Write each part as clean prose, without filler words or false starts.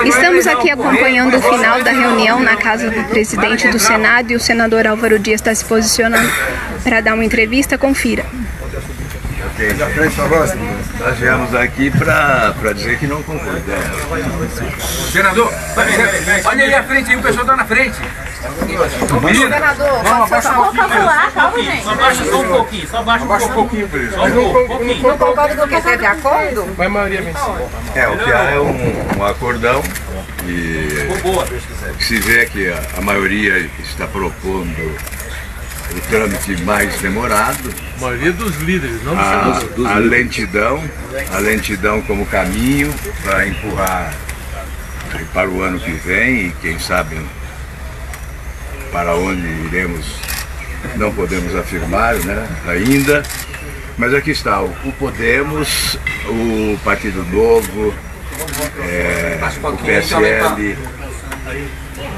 Estamos aqui acompanhando o final da reunião na casa do presidente do Senado e o senador Álvaro Dias está se posicionando para dar uma entrevista. Confira. Nós viemos aqui para dizer que não concordamos. Senador, olha aí à frente, aí o pessoal está na frente. Senador, só calcular, calma, gente. Só baixa só um pouquinho, só baixa um pouquinho, presidente. Não concordo com o que teve acordo? Vai, Maria, o que há é um acordão e se vê que a maioria está propondo o trâmite mais demorado. A maioria dos líderes, não dos a lentidão como caminho para empurrar para o ano que vem e quem sabe para onde iremos não podemos afirmar, né, ainda, mas aqui está o Podemos, o Partido Novo, o PSL,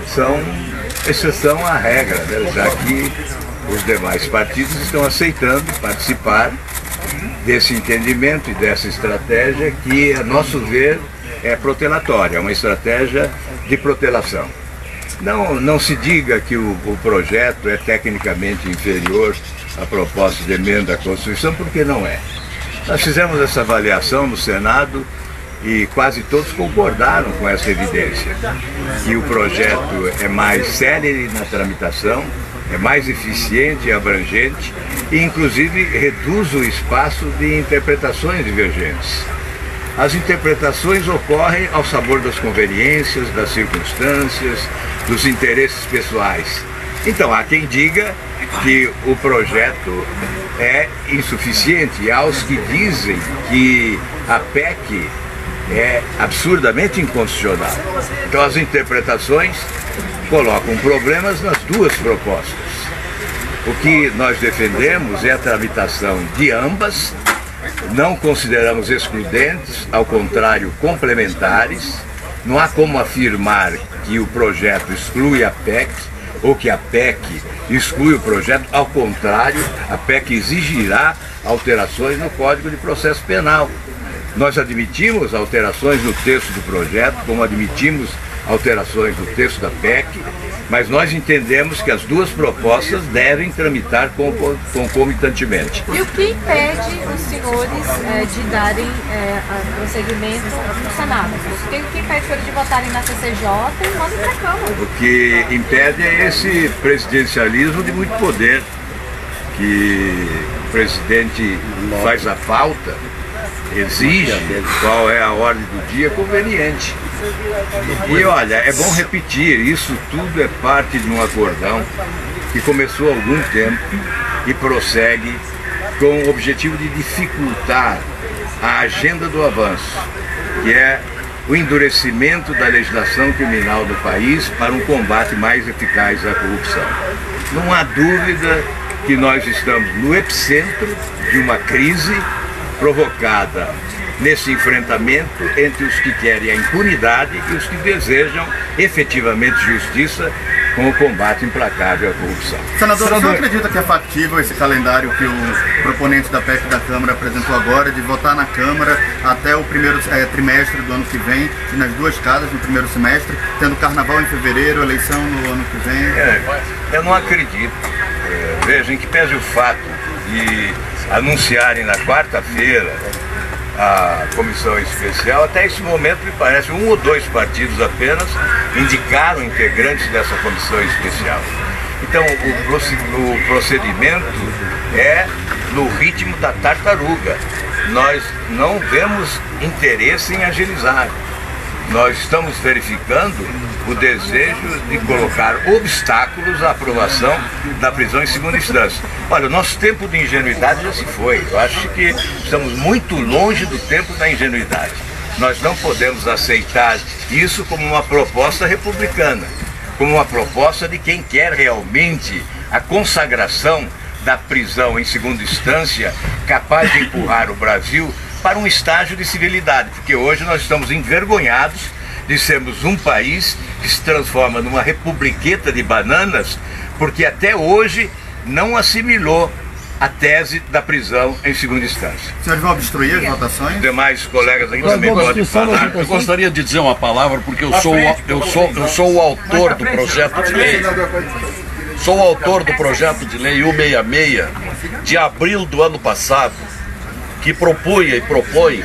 são exceção à regra, né, já que os demais partidos estão aceitando participar desse entendimento e dessa estratégia que, a nosso ver, é protelatória, é uma estratégia de protelação. Não se diga que o projeto é tecnicamente inferior à proposta de emenda à Constituição, porque não é. Nós fizemos essa avaliação no Senado e quase todos concordaram com essa evidência, que o projeto é mais célere na tramitação, é mais eficiente e abrangente e, inclusive, reduz o espaço de interpretações divergentes. As interpretações ocorrem ao sabor das conveniências, das circunstâncias, dos interesses pessoais. Então, há quem diga que o projeto é insuficiente e há os que dizem que a PEC é absurdamente inconstitucional. Então, as interpretações colocam problemas nas duas propostas. O que nós defendemos é a tramitação de ambas, não consideramos excludentes, ao contrário, complementares. Não há como afirmar que o projeto exclui a PEC ou que a PEC exclui o projeto, ao contrário, a PEC exigirá alterações no Código de Processo Penal. Nós admitimos alterações no texto do projeto, como admitimos alterações no texto da PEC, mas nós entendemos que as duas propostas devem tramitar concomitantemente. E o que impede os senhores de darem prosseguimento no Senado? O que impede os senhores de votarem na CCJ e mandem para a Câmara? O que impede é esse presidencialismo de muito poder, que o presidente faz a pauta, exige qual é a ordem do dia conveniente. E olha, é bom repetir, isso tudo é parte de um acordão que começou há algum tempo e prossegue com o objetivo de dificultar a agenda do avanço, que é o endurecimento da legislação criminal do país para um combate mais eficaz à corrupção. Não há dúvida que nós estamos no epicentro de uma crise provocada nesse enfrentamento entre os que querem a impunidade e os que desejam efetivamente justiça com o combate implacável à corrupção. Senador, o senhor acredita que é factível esse calendário que o proponente da PEC da Câmara apresentou agora, de votar na Câmara até o primeiro trimestre do ano que vem, e nas duas casas no primeiro semestre, tendo carnaval em fevereiro, eleição no ano que vem? Eu não acredito. Veja, em que pese o fato de anunciarem na quarta-feira a comissão especial, até esse momento me parece um ou dois partidos apenas indicaram integrantes dessa comissão especial. Então o procedimento é no ritmo da tartaruga. Nós não vemos interesse em agilizar. Nós estamos verificando o desejo de colocar obstáculos à aprovação da prisão em segunda instância. Olha, o nosso tempo de ingenuidade já se foi. Eu acho que estamos muito longe do tempo da ingenuidade. Nós não podemos aceitar isso como uma proposta republicana, como uma proposta de quem quer realmente a consagração da prisão em segunda instância, capaz de empurrar o Brasil para um estágio de civilidade, porque hoje nós estamos envergonhados de sermos um país que se transforma numa republiqueta de bananas, porque até hoje não assimilou a tese da prisão em segunda instância. Os senhores vão obstruir as votações? Os demais colegas aqui também podem falar. Eu gostaria de dizer uma palavra, porque eu sou o autor do projeto de lei. Sou o autor do projeto de lei 166 de abril do ano passado, que propunha e propõe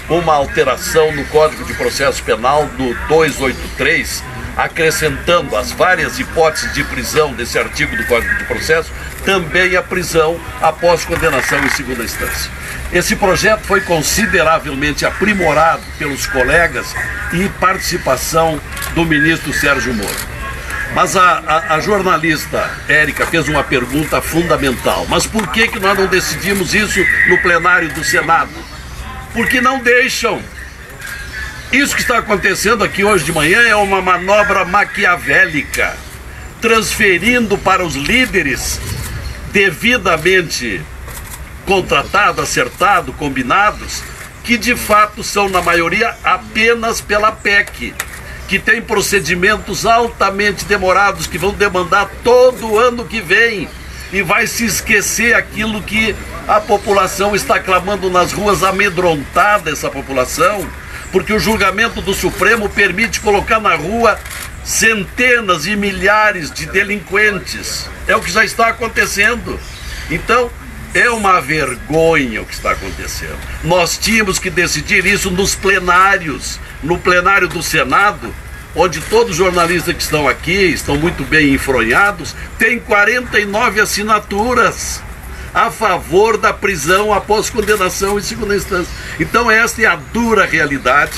uma alteração no Código de Processo Penal do 283, acrescentando as várias hipóteses de prisão desse artigo do Código de Processo, também a prisão após condenação em segunda instância. Esse projeto foi consideravelmente aprimorado pelos colegas e participação do ministro Sérgio Moro. Mas a jornalista Érica fez uma pergunta fundamental. Mas por que nós não decidimos isso no plenário do Senado? Porque não deixam. Isso que está acontecendo aqui hoje de manhã é uma manobra maquiavélica, transferindo para os líderes devidamente contratados, acertados, combinados, que de fato são na maioria apenas pela PEC, que tem procedimentos altamente demorados, que vão demandar todo ano que vem, e vai se esquecer aquilo que a população está clamando nas ruas, amedrontada essa população, porque o julgamento do Supremo permite colocar na rua centenas e milhares de delinquentes. É o que já está acontecendo. Então, é uma vergonha o que está acontecendo. Nós tínhamos que decidir isso nos plenários, no plenário do Senado, onde todos os jornalistas que estão aqui estão muito bem enfronhados, tem 49 assinaturas a favor da prisão após condenação em segunda instância. Então esta é a dura realidade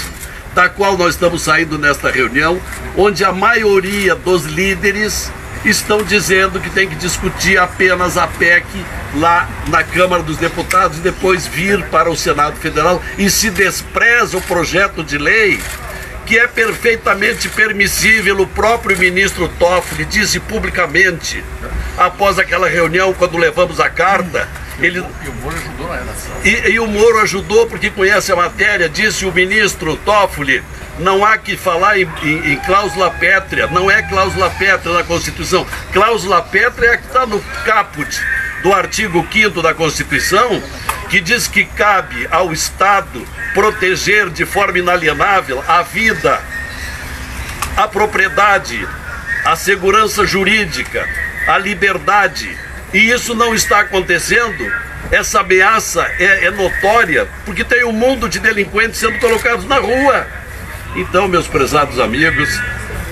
da qual nós estamos saindo nesta reunião, onde a maioria dos líderes estão dizendo que tem que discutir apenas a PEC lá na Câmara dos Deputados e depois vir para o Senado Federal, e se despreza o projeto de lei que é perfeitamente permissível. O próprio ministro Toffoli disse publicamente, após aquela reunião, quando levamos a carta, ele... E o Moro ajudou porque conhece a matéria, disse o ministro Toffoli, não há que falar em cláusula pétrea, não é cláusula pétrea na Constituição. Cláusula pétrea é a que está no caput do artigo 5º da Constituição, que diz que cabe ao Estado proteger de forma inalienável a vida, a propriedade, a segurança jurídica, a liberdade. E isso não está acontecendo. Essa ameaça é notória, porque tem um mundo de delinquentes sendo colocados na rua. Então, meus prezados amigos,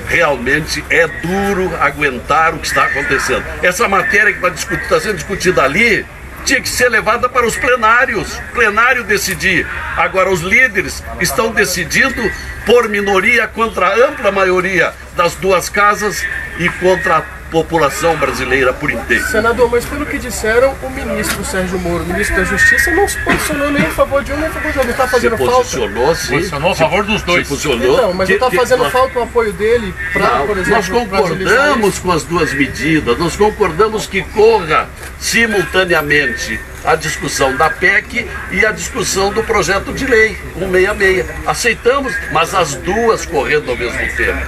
realmente é duro aguentar o que está acontecendo. Essa matéria que está sendo discutida ali tinha que ser levada para os plenários, plenário decidir. Agora os líderes estão decidindo por minoria contra a ampla maioria das duas casas e contra a população brasileira por inteiro. Senador, mas pelo que disseram, o ministro Sérgio Moro, ministro da Justiça, não se posicionou nem a favor de um nem a favor de outro. Está fazendo falta? Se posicionou a favor dos dois. Então, mas está fazendo falta o apoio dele para, por exemplo... Nós concordamos com as duas medidas, nós concordamos que corra simultaneamente a discussão da PEC e a discussão do projeto de lei 166. Aceitamos, mas as duas correndo ao mesmo tempo.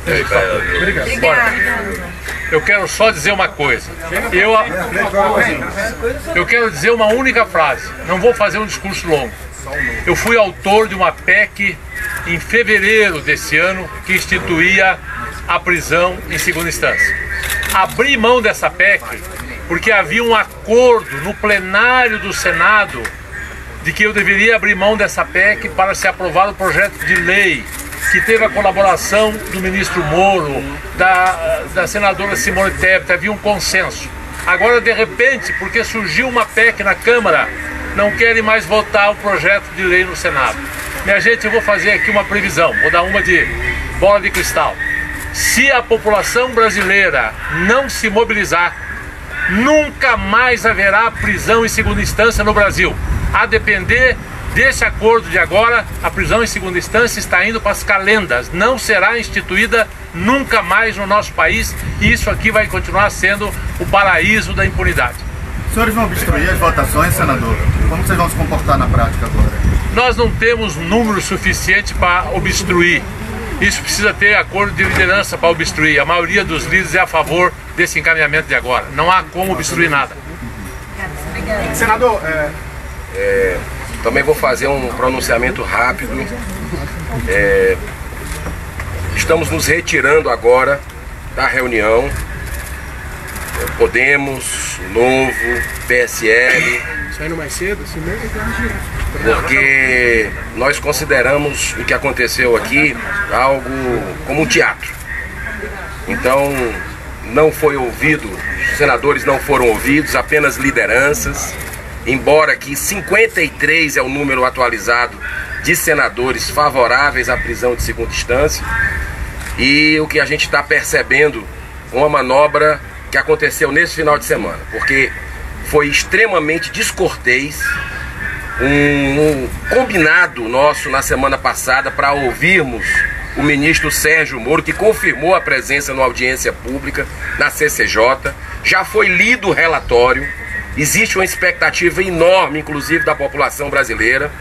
Obrigado. Eu quero só dizer uma coisa. Eu quero dizer uma única frase. Não vou fazer um discurso longo. Eu fui autor de uma PEC em fevereiro desse ano que instituía a prisão em segunda instância. Abri mão dessa PEC porque havia um acordo no plenário do Senado de que eu deveria abrir mão dessa PEC para ser aprovado o projeto de lei, que teve a colaboração do ministro Moro, da senadora Simone Tebet, havia um consenso. Agora, de repente, porque surgiu uma PEC na Câmara, não querem mais votar o projeto de lei no Senado. Minha gente, eu vou fazer aqui uma previsão, vou dar uma de bola de cristal. Se a população brasileira não se mobilizar, nunca mais haverá prisão em segunda instância no Brasil. A depender desse acordo de agora, a prisão em segunda instância está indo para as calendas, não será instituída nunca mais no nosso país, e isso aqui vai continuar sendo o paraíso da impunidade. Os senhores vão obstruir as votações, senador? Como vocês vão se comportar na prática agora? Nós não temos número suficiente para obstruir. Isso precisa ter acordo de liderança para obstruir. A maioria dos líderes é a favor desse encaminhamento de agora. Não há como obstruir nada. Senador, também vou fazer um pronunciamento rápido. Estamos nos retirando agora da reunião. Podemos, Novo, PSL. Saindo mais cedo, assim mesmo? Porque nós consideramos o que aconteceu aqui algo como um teatro. Então, não foi ouvido, os senadores não foram ouvidos, apenas lideranças. Embora que 53 é o número atualizado de senadores favoráveis à prisão de segunda instância. E o que a gente está percebendo, uma manobra que aconteceu nesse final de semana, porque foi extremamente descortês um combinado nosso na semana passada para ouvirmos o ministro Sérgio Moro, que confirmou a presença numa audiência pública na CCJ. Já foi lido o relatório, existe uma expectativa enorme, inclusive da população brasileira,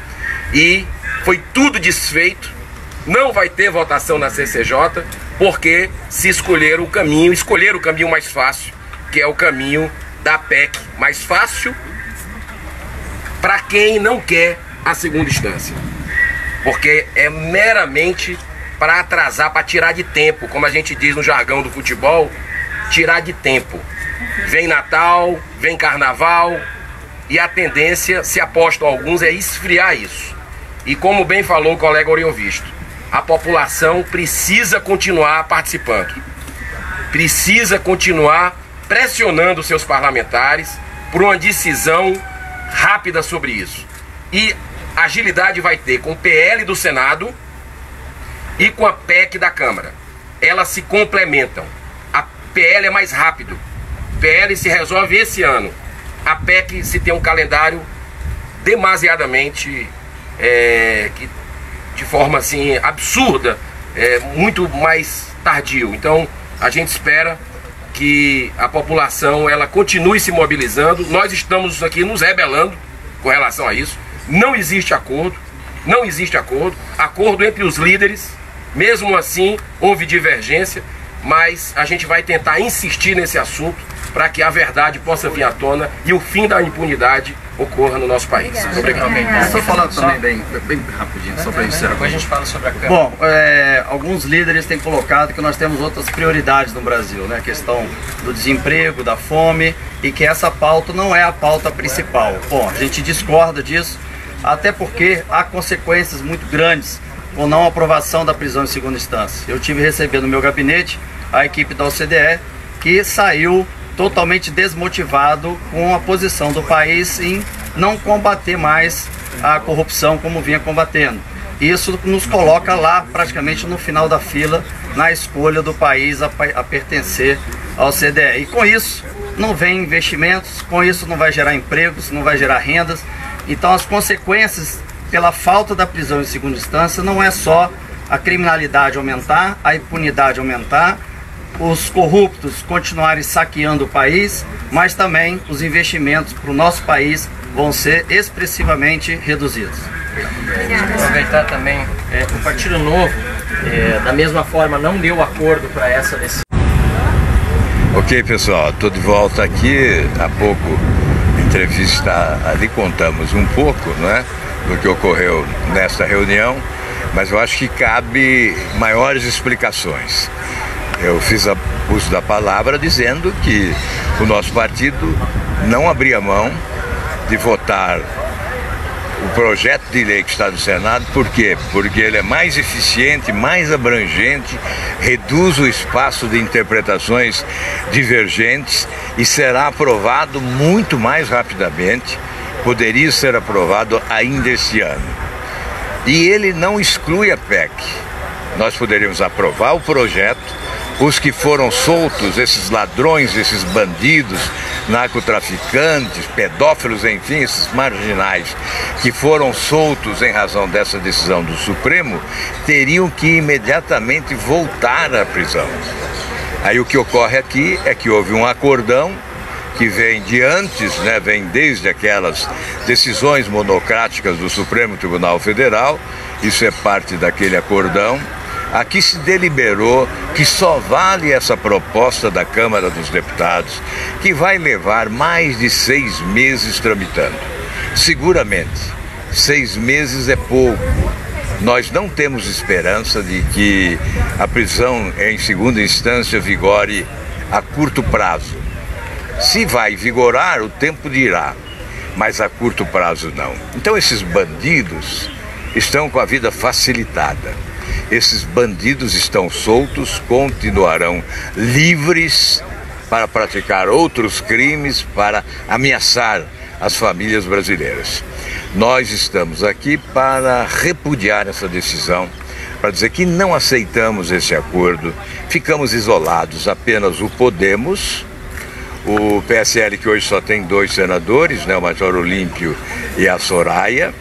e foi tudo desfeito. Não vai ter votação na CCJ, porque se escolheram o caminho mais fácil, que é o caminho da PEC mais fácil para quem não quer a segunda instância. Porque é meramente para atrasar, para tirar de tempo, como a gente diz no jargão do futebol, tirar de tempo. Vem Natal, vem Carnaval, e a tendência, se apostam alguns, é esfriar isso. E como bem falou o colega Oriovisto, a população precisa continuar participando, precisa continuar pressionando seus parlamentares por uma decisão rápida sobre isso. E agilidade vai ter com o PL do Senado e com a PEC da Câmara. Elas se complementam. A PL é mais rápido. O PL se resolve esse ano. A PEC se tem um calendário demasiadamente de forma assim absurda, muito mais tardio. Então a gente espera que a população ela continue se mobilizando. Nós estamos aqui nos rebelando com relação a isso. Não existe acordo, acordo entre os líderes. Mesmo assim houve divergência, mas a gente vai tentar insistir nesse assunto para que a verdade possa vir à tona e o fim da impunidade ocorra no nosso país. Obrigado. Só falando também bem rapidinho, só para encerrar. Depois a gente fala sobre a Câmara. Bom, alguns líderes têm colocado que nós temos outras prioridades no Brasil, né? A questão do desemprego, da fome, e que essa pauta não é a pauta principal. Bom, a gente discorda disso, até porque há consequências muito grandes com não aprovação da prisão em segunda instância. Eu tive recebendo no meu gabinete a equipe da OCDE, que saiu totalmente desmotivado com a posição do país em não combater mais a corrupção como vinha combatendo. Isso nos coloca lá praticamente no final da fila na escolha do país a pertencer ao OCDE. E com isso não vem investimentos, com isso não vai gerar empregos, não vai gerar rendas. Então as consequências pela falta da prisão em segunda instância não é só a criminalidade aumentar, a impunidade aumentar, os corruptos continuarem saqueando o país, mas também os investimentos para o nosso país vão ser expressivamente reduzidos. Aproveitar também, o Partido Novo, da mesma forma, não deu acordo para essa decisão. Ok, pessoal, estou de volta aqui. Há pouco, entrevista, ali contamos um pouco, né, do que ocorreu nesta reunião, mas eu acho que cabe maiores explicações. Eu fiz uso da palavra dizendo que o nosso partido não abria mão de votar o projeto de lei que está no Senado. Por quê? Porque ele é mais eficiente, mais abrangente, reduz o espaço de interpretações divergentes e será aprovado muito mais rapidamente. Poderia ser aprovado ainda este ano. E ele não exclui a PEC. Nós poderíamos aprovar o projeto. Os que foram soltos, esses ladrões, esses bandidos, narcotraficantes, pedófilos, enfim, esses marginais que foram soltos em razão dessa decisão do Supremo, teriam que imediatamente voltar à prisão. Aí o que ocorre aqui é que houve um acordão que vem de antes, né, vem desde aquelas decisões monocráticas do Supremo Tribunal Federal. Isso é parte daquele acordão. Aqui se deliberou que só vale essa proposta da Câmara dos Deputados, que vai levar mais de 6 meses tramitando. Seguramente, 6 meses é pouco. Nós não temos esperança de que a prisão em segunda instância vigore a curto prazo. Se vai vigorar, o tempo dirá, mas a curto prazo não. Então esses bandidos estão com a vida facilitada. Esses bandidos estão soltos, continuarão livres para praticar outros crimes, para ameaçar as famílias brasileiras. Nós estamos aqui para repudiar essa decisão, para dizer que não aceitamos esse acordo, ficamos isolados, apenas o Podemos, o PSL, que hoje só tem 2 senadores, né, o Major Olímpio e a Soraya.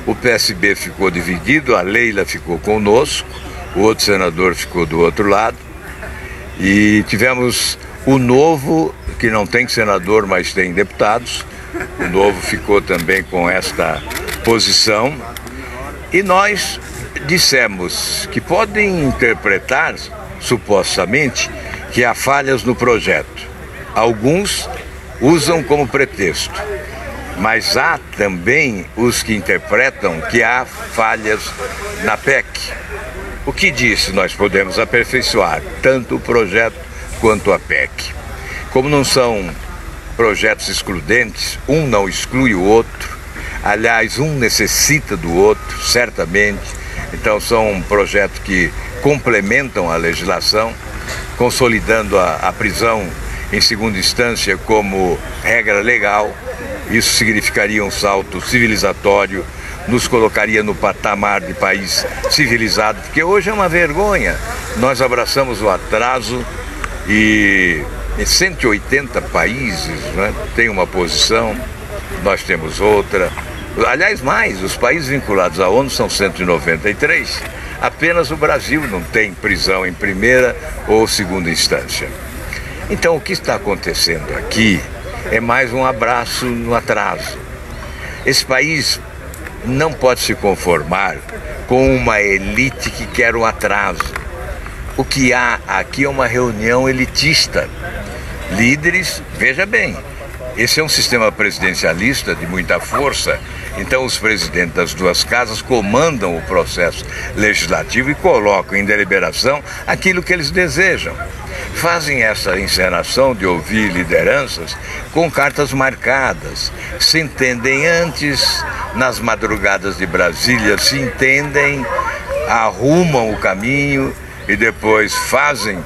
O PSB ficou dividido, a Leila ficou conosco, o outro senador ficou do outro lado. E tivemos o Novo, que não tem senador, mas tem deputados. O Novo ficou também com esta posição. E nós dissemos que podem interpretar, supostamente, que há falhas no projeto. Alguns usam como pretexto. Mas há também os que interpretam que há falhas na PEC. O que disse, nós podemos aperfeiçoar tanto o projeto quanto a PEC. Como não são projetos excludentes, um não exclui o outro, aliás, um necessita do outro, certamente. Então são projetos que complementam a legislação, consolidando a prisão em segunda instância como regra legal. Isso significaria um salto civilizatório, nos colocaria no patamar de país civilizado, porque hoje é uma vergonha. Nós abraçamos o atraso e 180 países, né, têm uma posição, nós temos outra. Aliás, mais, os países vinculados à ONU são 193. Apenas o Brasil não tem prisão em primeira ou segunda instância. Então, o que está acontecendo aqui é mais um abraço no atraso. Esse país não pode se conformar com uma elite que quer o atraso. O que há aqui é uma reunião elitista. Líderes, veja bem, esse é um sistema presidencialista de muita força, então os presidentes das duas casas comandam o processo legislativo e colocam em deliberação aquilo que eles desejam. Fazem essa encenação de ouvir lideranças com cartas marcadas, se entendem antes, nas madrugadas de Brasília se entendem, arrumam o caminho e depois fazem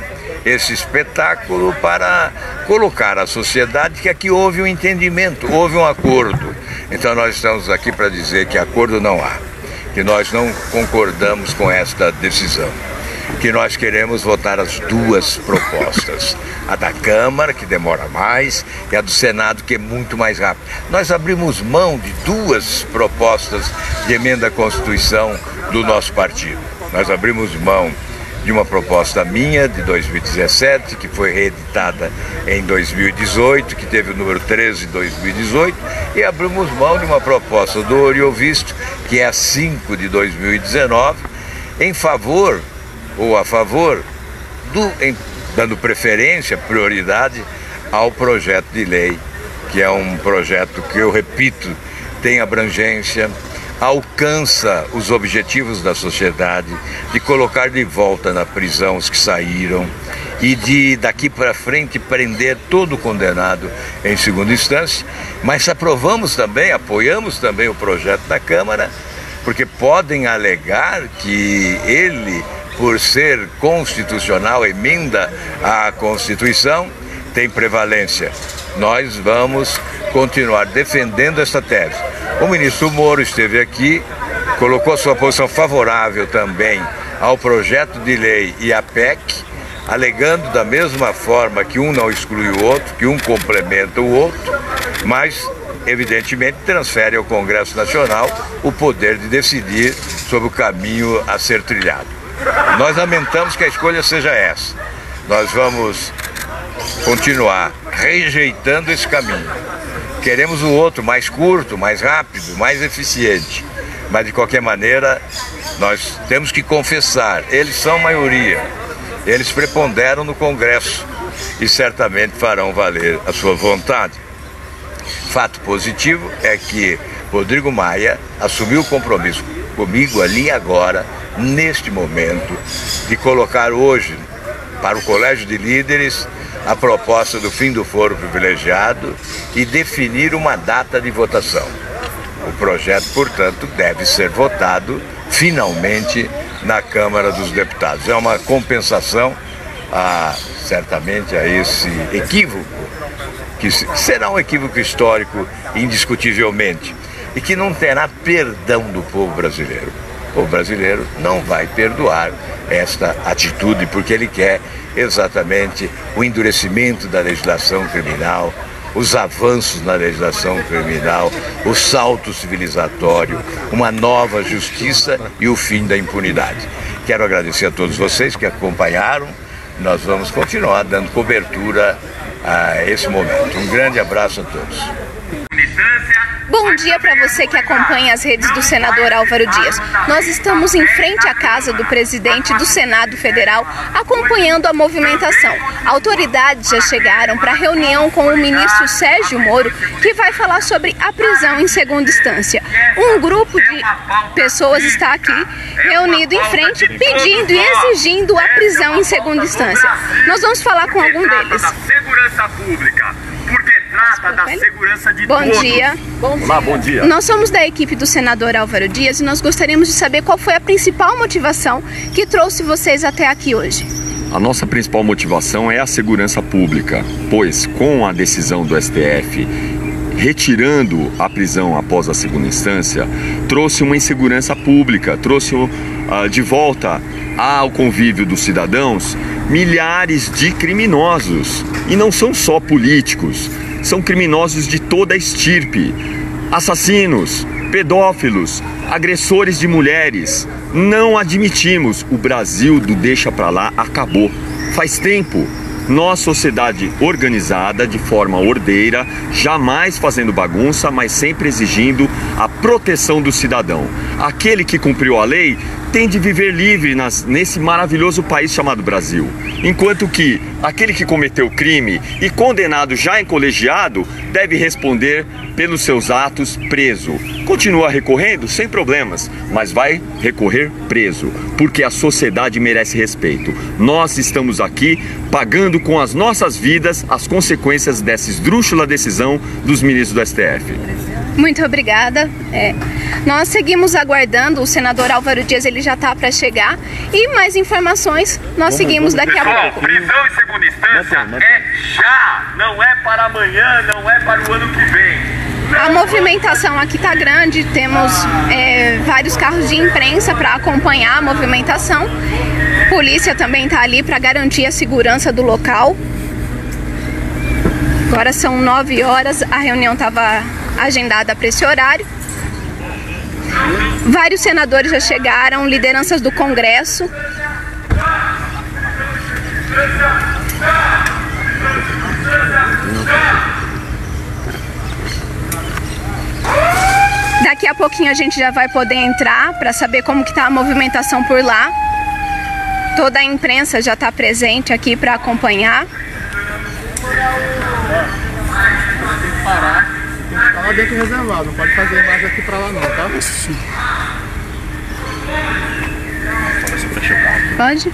esse espetáculo para colocar à sociedade que aqui houve um entendimento, houve um acordo. Então nós estamos aqui para dizer que acordo não há, que nós não concordamos com esta decisão, que nós queremos votar as duas propostas, a da Câmara, que demora mais, e a do Senado, que é muito mais rápido. Nós abrimos mão de 2 propostas de emenda à Constituição do nosso partido. Nós abrimos mão de uma proposta minha de 2017, que foi reeditada em 2018, que teve o número 13 de 2018, e abrimos mão de uma proposta do Oriovisto, que é a 5 de 2019, em favor ou a favor, dando preferência, prioridade ao projeto de lei, que é um projeto que, eu repito, tem abrangência, alcança os objetivos da sociedade, de colocar de volta na prisão os que saíram e de daqui para frente prender todo condenado em segunda instância. Mas aprovamos também, apoiamos também o projeto da Câmara, porque podem alegar que ele, por ser constitucional, emenda à Constituição, tem prevalência. Nós vamos continuar defendendo esta tese. O ministro Moro esteve aqui, colocou sua posição favorável também ao projeto de lei e à PEC, alegando da mesma forma que um não exclui o outro, que um complementa o outro, mas evidentemente transfere ao Congresso Nacional o poder de decidir sobre o caminho a ser trilhado. Nós lamentamos que a escolha seja essa. Nós vamos continuar rejeitando esse caminho. Queremos o outro mais curto, mais rápido, mais eficiente. Mas de qualquer maneira, Nós temos que confessar, eles são maioria, eles preponderam no Congresso e certamente farão valer a sua vontade. Fato positivo é que Rodrigo Maia assumiu o compromisso comigo ali agora, neste momento, de colocar hoje para o Colégio de Líderes a proposta do fim do foro privilegiado e definir uma data de votação. O projeto, portanto, deve ser votado finalmente na Câmara dos Deputados. É uma compensação, certamente, a esse equívoco, que será um equívoco histórico indiscutivelmente, e que não terá perdão do povo brasileiro. O povo brasileiro não vai perdoar esta atitude, porque ele quer exatamente o endurecimento da legislação criminal, os avanços na legislação criminal, o salto civilizatório, uma nova justiça e o fim da impunidade. Quero agradecer a todos vocês que acompanharam. Nós vamos continuar dando cobertura a esse momento. Um grande abraço a todos. Bom dia para você que acompanha as redes do senador Álvaro Dias. Nós estamos em frente à casa do presidente do Senado Federal, acompanhando a movimentação. Autoridades já chegaram para a reunião com o ministro Sérgio Moro, que vai falar sobre a prisão em segunda instância. Um grupo de pessoas está aqui reunido em frente, pedindo e exigindo a prisão em segunda instância. Nós vamos falar com algum deles. Segurança pública, porque trata da segurança de todos. Bom dia. Olá, bom dia. Nós somos da equipe do senador Álvaro Dias e nós gostaríamos de saber qual foi a principal motivação que trouxe vocês até aqui hoje. A nossa principal motivação é a segurança pública, pois com a decisão do STF retirando a prisão após a segunda instância, trouxe uma insegurança pública, trouxe de volta ao convívio dos cidadãos milhares de criminosos. E não são só políticos, são criminosos de toda a estirpe, assassinos, pedófilos, agressores de mulheres. Não admitimos, o Brasil do deixa pra lá acabou. Faz tempo. Nós, sociedade organizada, de forma ordeira, jamais fazendo bagunça, mas sempre exigindo a proteção do cidadão. Aquele que cumpriu a lei tem de viver livre nesse maravilhoso país chamado Brasil. Enquanto que aquele que cometeu crime e condenado já em colegiado deve responder pelos seus atos preso. Continua recorrendo sem problemas, mas vai recorrer preso, porque a sociedade merece respeito. Nós estamos aqui pagando com as nossas vidas as consequências dessa esdrúxula decisão dos ministros do STF. Muito obrigada. Nós seguimos aguardando, o senador Álvaro Dias ele já está para chegar, e mais informações nós seguimos daqui a pouco. Prisão em segunda instância é já, não é para amanhã, não é para o ano que vem. A movimentação aqui está grande, temos vários carros de imprensa para acompanhar a movimentação. Polícia também está ali para garantir a segurança do local. Agora são 9 horas, a reunião estava agendada para esse horário. Vários senadores já chegaram, lideranças do Congresso. Daqui a pouquinho a gente já vai poder entrar para saber como que está a movimentação por lá. Toda a imprensa já está presente aqui para acompanhar. Tem que parar, tem que ficar lá dentro reservado, não pode fazer mais aqui pra lá não, tá? Pode?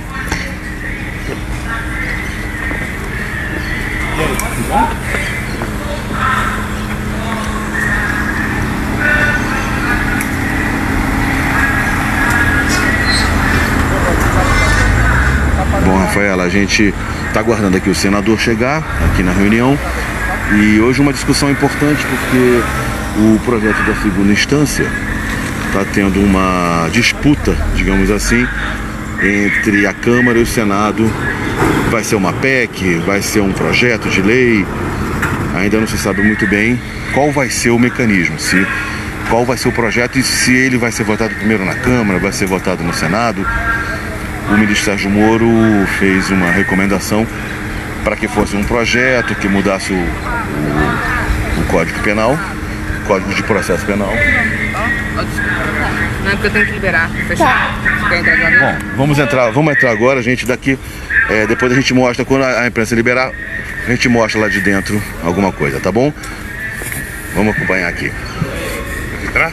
Bom, Rafaela, a gente está aguardando aqui o senador chegar aqui na reunião. E hoje uma discussão importante porque o projeto da segunda instância está tendo uma disputa, digamos assim, entre a Câmara e o Senado. Vai ser uma PEC, vai ser um projeto de lei, ainda não se sabe muito bem qual vai ser o mecanismo, qual vai ser o projeto e se ele vai ser votado primeiro na Câmara, vai ser votado no Senado. O ministro Sérgio Moro fez uma recomendação para que fosse um projeto que mudasse o Código Penal, Código de Processo Penal. porque eu tenho que liberar. Fechar. Quer entrar de uma vez? Bom, vamos entrar agora, gente, daqui. Depois a gente mostra, quando a imprensa liberar, a gente mostra lá de dentro alguma coisa, tá bom? Vamos acompanhar aqui. Entrar?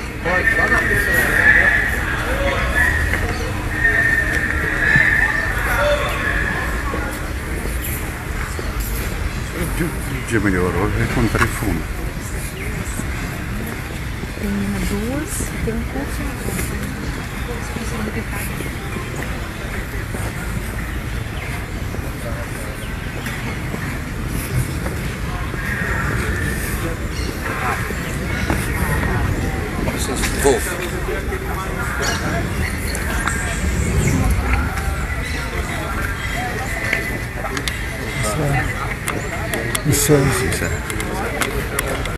Dia melhorou, eu encontrei fundo. Tem duas, tem um curso. Isso é.